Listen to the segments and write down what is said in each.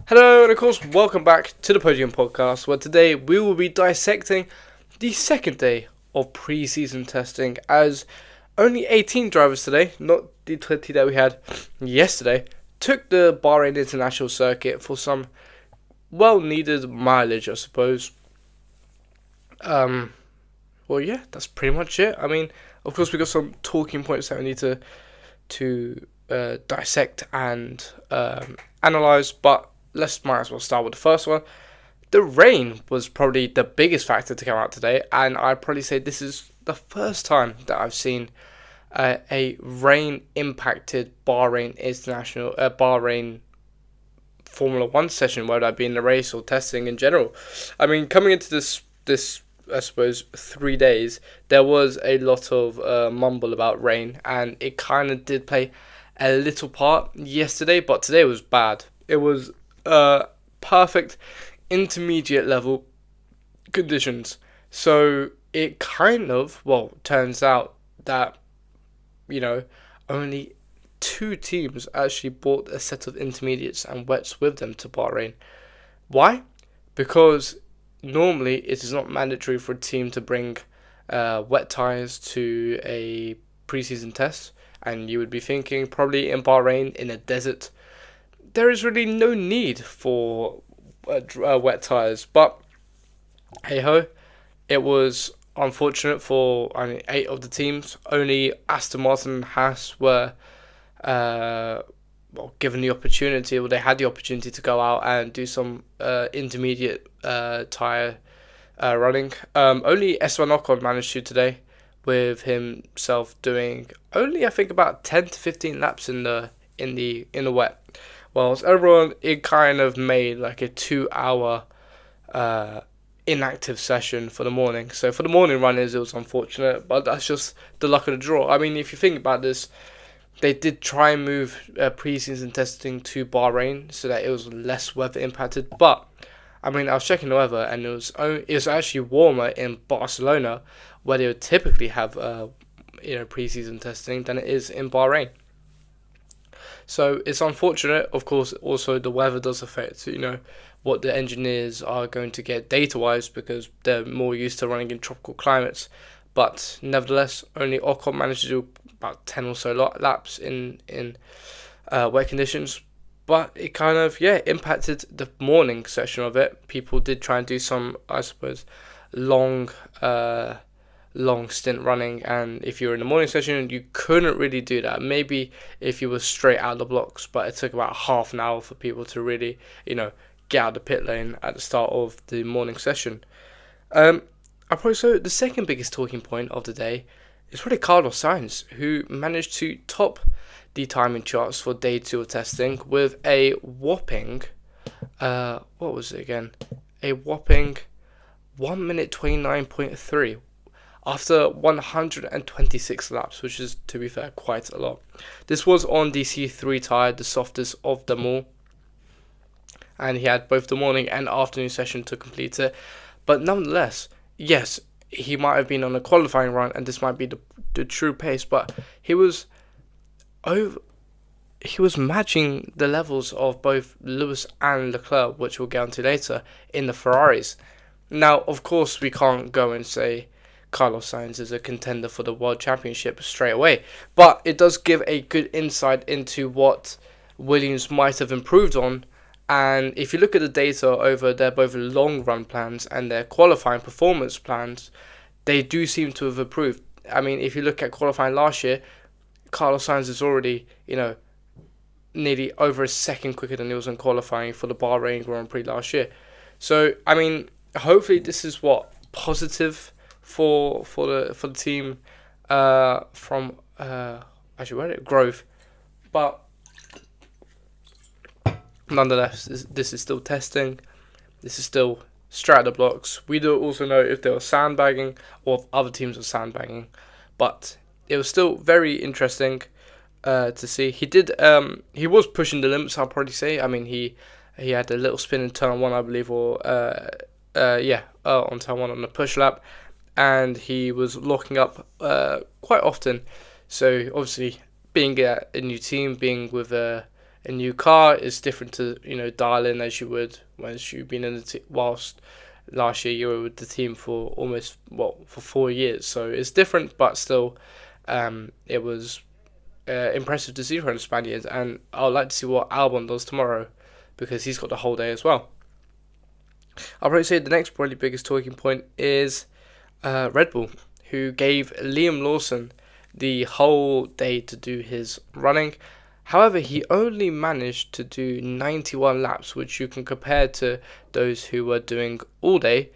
Hello, and of course, welcome back to the Podium Podcast, where today we will be dissecting the second day of pre-season testing, as only 18 drivers today, not the 20 that we had yesterday, took the Bahrain International Circuit for some well-needed mileage, I suppose. Well, yeah, that's pretty much it. I mean, of course, we got some talking points that we need to dissect and analyze, but might as well start with the first one. The rain was probably the biggest factor to come out today, and I'd probably say this is the first time that I've seen a rain impacted Bahrain Formula One session, whether that be in the race or testing in general. I mean, coming into this I suppose 3 days, there was a lot of mumble about rain, and it kind of did play a little part yesterday, but today was bad. It was perfect intermediate level conditions. So it turns out that, only two teams actually brought a set of intermediates and wets with them to Bahrain. Why? Because normally it is not mandatory for a team to bring wet tyres to a preseason test, and you would be thinking probably in Bahrain in a desert there is really no need for wet tyres. But hey ho, it was unfortunate for 8 of the teams. Only Aston Martin and Haas were given the opportunity, or they had the opportunity to go out and do some intermediate tyre running. Only Esteban Ocon managed to today, with himself doing only I think about 10 to 15 laps in the wet. Whilst everyone, it kind of made like a 2-hour inactive session for the morning. So for the morning runners, it was unfortunate, but that's just the luck of the draw. I mean, if you think about this, they did try and move pre-season testing to Bahrain so that it was less weather impacted. But I mean, I was checking the weather, and it was actually warmer in Barcelona, where they would typically have pre-season testing, than it is in Bahrain. So it's unfortunate. Of course, also the weather does affect, what the engineers are going to get data-wise, because they're more used to running in tropical climates. But nevertheless, only Ocon managed to do about 10 or so laps in wet conditions. But it kind of, impacted the morning session of it. People did try and do some, I suppose, long stint running, and if you were in the morning session, you couldn't really do that. Maybe if you were straight out of the blocks, but it took about half an hour for people to really, get out of the pit lane at the start of the morning session. So the second biggest talking point of the day is probably Carlos Sainz, who managed to top the timing charts for day 2 of testing with a whopping, what was it again? A whopping 1 minute 29.3 after 126 laps, which is, to be fair, quite a lot. This was on the C3 tyre, the softest of them all, and he had both the morning and afternoon session to complete it. But nonetheless, yes, he might have been on a qualifying run, and this might be the true pace, but he was matching the levels of both Lewis and Leclerc, which we'll get onto later, in the Ferraris. Now, of course, we can't go and say Carlos Sainz is a contender for the World Championship straight away, but it does give a good insight into what Williams might have improved on. And if you look at the data over their both long run plans and their qualifying performance plans, they do seem to have improved. I mean, if you look at qualifying last year, Carlos Sainz is already, nearly over a second quicker than he was in qualifying for the Bahrain Grand Prix last year. So, I mean, hopefully this is positive for the team from Grove, but nonetheless, this is still testing. This is still straight out the blocks. We don't also know if they were sandbagging or if other teams were sandbagging, but it was still very interesting to see. He was pushing the limits, I'll probably say. I mean, he had a little spin in turn 1, I believe, or on turn 1 on the push lap, and he was locking up quite often. So obviously, being a new team, being with a a new car. It's different to dial in as you would once you've been in the whilst last year you were with the team for almost for 4 years. So it's different, but still, it was impressive to see from the Spaniards, and I'd like to see what Albon does tomorrow because he's got the whole day as well. I'll probably say the next probably biggest talking point is Red Bull, who gave Liam Lawson the whole day to do his running. However, he only managed to do 91 laps, which you can compare to those who were doing all day,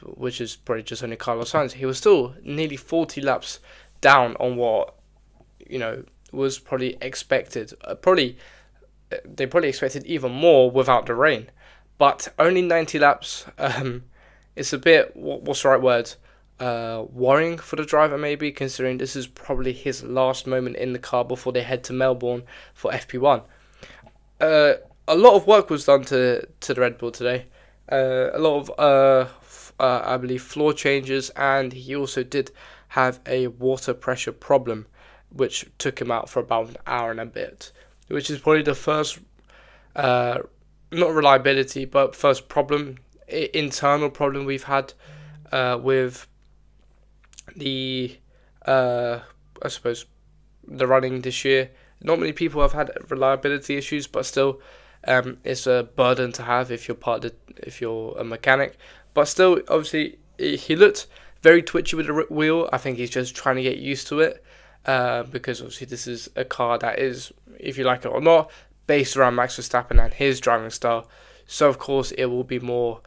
which is probably just only Carlos Sainz. He was still nearly 40 laps down on what was probably expected. They probably expected even more without the rain, but only 90 laps. It's a bit, what's the right word? Worrying for the driver, maybe, considering this is probably his last moment in the car before they head to Melbourne for FP1. A lot of work was done to the Red Bull today. A lot of, I believe, floor changes, and he also did have a water pressure problem, which took him out for about an hour and a bit, which is probably the first, not reliability, but first problem, internal problem we've had with the, I suppose, the running this year. Not many people have had reliability issues, but still, it's a burden to have if you're a mechanic. But still, obviously, he looked very twitchy with the wheel. I think he's just trying to get used to it, because obviously this is a car that is, if you like it or not, based around Max Verstappen and his driving style. So of course it will be more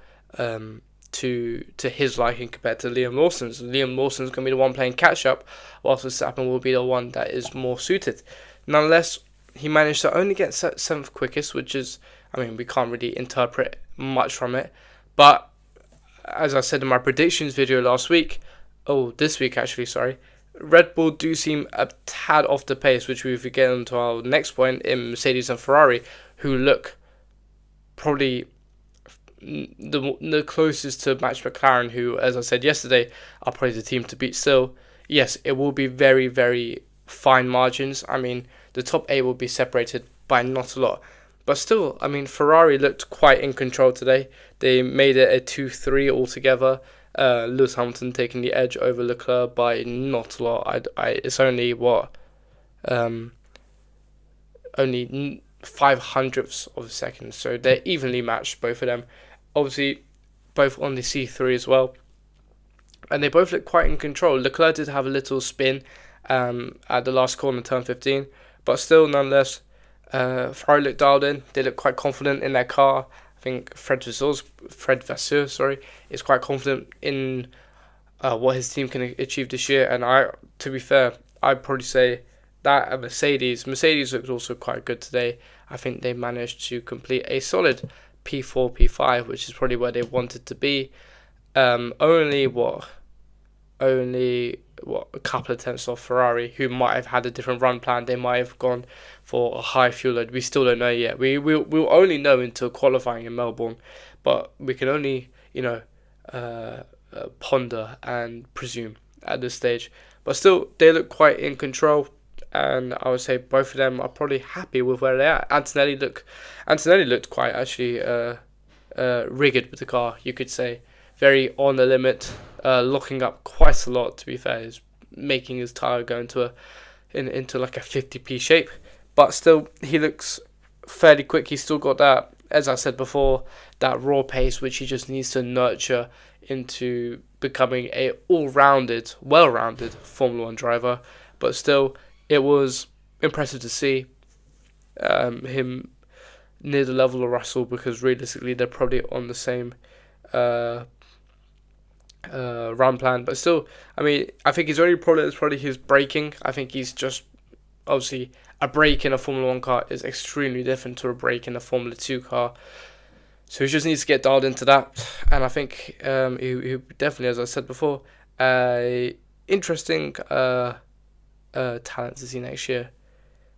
to his liking compared to Liam Lawson's. Liam Lawson's going to be the one playing catch up, whilst Verstappen will be the one that is more suited. Nonetheless, he managed to only get 7th quickest, which is, we can't really interpret much from it. But as I said in my predictions video this week actually, sorry, Red Bull do seem a tad off the pace, which we get into our next point in Mercedes and Ferrari, who look probably the closest to match McLaren, who, as I said yesterday, are probably the team to beat still. Yes, it will be very, very fine margins. The top 8 will be separated by not a lot. But still, Ferrari looked quite in control today. They made it a 2-3 altogether. Lewis Hamilton taking the edge over Leclerc by not a lot. It's only only 500ths of a second, so they're evenly matched, both of them. Obviously, both on the C3 as well, and they both look quite in control. Leclerc did have a little spin at the last corner, turn 15, but still, nonetheless, Ferrari looked dialed in. They look quite confident in their car. I think Fred Vasseur, is quite confident in what his team can achieve this year. And to be fair, I'd probably say that at Mercedes looked also quite good today. I think they managed to complete a solid P4, P5, which is probably where they wanted to be. Only a couple of tenths off Ferrari, who might have had a different run plan. They might have gone for a high fuel load. We still don't know yet. We'll only know until qualifying in Melbourne, but we can only ponder and presume at this stage. But still, they look quite in control, and I would say both of them are probably happy with where they are. Antonelli looked quite actually rigged with the car, you could say. Very on the limit, locking up quite a lot, to be fair. He's making his tyre go into like a 50p shape. But still, he looks fairly quick. He's still got that, as I said before, that raw pace, which he just needs to nurture into becoming a all-rounded, well-rounded Formula 1 driver. But still, it was impressive to see him near the level of Russell, because realistically, they're probably on the same run plan. But still, I think his only problem is probably his braking. I think he's just, obviously, a brake in a Formula 1 car is extremely different to a brake in a Formula 2 car. So he just needs to get dialed into that. And I think he definitely, as I said before, interesting talent to see next year.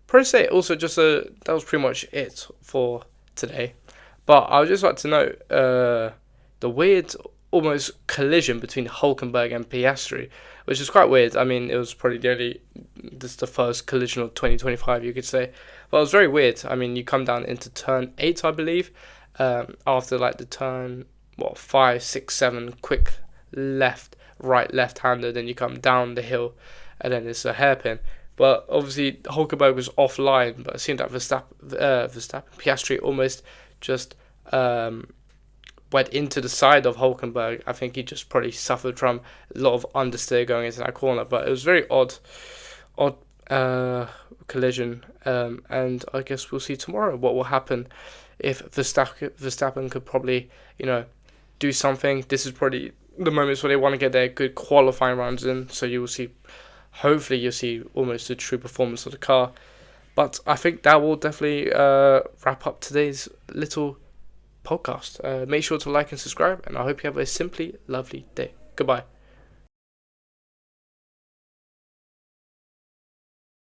Probably say also just that was pretty much it for today. But I would just like to note the weird almost collision between Hülkenberg and Piastri, which is quite weird. It was probably the only this is the first collision of 2025, you could say. But it was very weird. I mean, you come down into turn 8, I believe, after like the turn, 5, 6, 7, quick left, right, left-hander, then you come down the hill, and then it's a hairpin. But obviously, Hulkenberg was offline, but it seemed that Piastri almost just went into the side of Hulkenberg. I think he just probably suffered from a lot of understeer going into that corner, but it was very odd collision. And I guess we'll see tomorrow what will happen if Verstappen could probably, do something. This is probably the moments where they want to get their good qualifying rounds in, so you will see. Hopefully, you'll see almost a true performance of the car. But I think that will definitely wrap up today's little podcast. Make sure to like and subscribe, and I hope you have a simply lovely day. Goodbye.